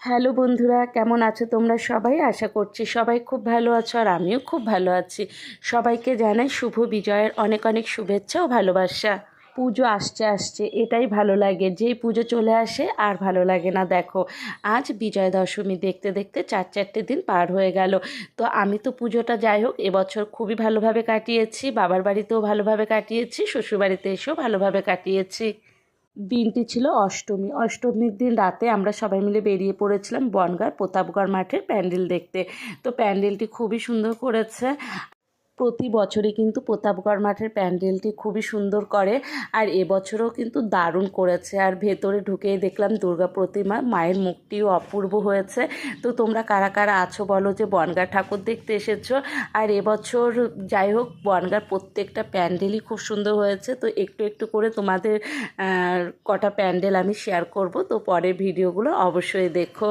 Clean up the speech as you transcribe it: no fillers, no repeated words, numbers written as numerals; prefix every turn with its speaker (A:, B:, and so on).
A: Hello বন্ধুরা, কেমন আছো তোমরা সবাই? আশা করছি সবাই খুব ভালো আছো আর আমিও খুব ভালো আছি। সবাইকে জানাই শুভ বিজয়ের অনেক অনেক শুভেচ্ছা ও ভালোবাসা। পুজো আসছে এটাই ভালো লাগে, যেই পুজো চলে আসে আর ভালো লাগে না। দেখো, আজ বিজয়া দশমী দেখতে দেখতে 4 দিন পার হয়ে গেল। তো আমি তো পুজোটা যাই হোক এবছর খুবই ভালোভাবে কাটিয়েছি, বাবার বাড়িতেও ভালোভাবে কাটিয়েছি, শ্বশুরবাড়িতে এসেও ভালোভাবে কাটিয়েছি। দিনটি ছিল অষ্টমী। অষ্টমীর দিন রাতে আমরা সবাই মিলে বেরিয়ে পড়েছিলাম বনগাঁর প্রতাপগড় মাঠের প্যান্ডেল দেখতে। তো প্যান্ডেলটি খুবই সুন্দর করেছে। প্রতি বছরই কিন্তু প্রতাপগড় মাঠের প্যান্ডেলটি খুবই সুন্দর করে, আর এবছরও কিন্তু দারুণ করেছে। আর ভেতরে ঢুকেই দেখলাম দুর্গা প্রতিমা, মায়ের মুখটিও অপূর্ব হয়েছে। তো তোমরা কারা কারা আছো বলো যে বনগাঁ ঠাকুর দেখতে এসেছো? আর এবছর যাই হোক বনগাঁর প্রত্যেকটা প্যান্ডেলই খুব সুন্দর হয়েছে। তো একটু একটু করে তোমাদের কটা প্যান্ডেল আমি শেয়ার করব, তো পরের ভিডিওগুলো অবশ্যই দেখো।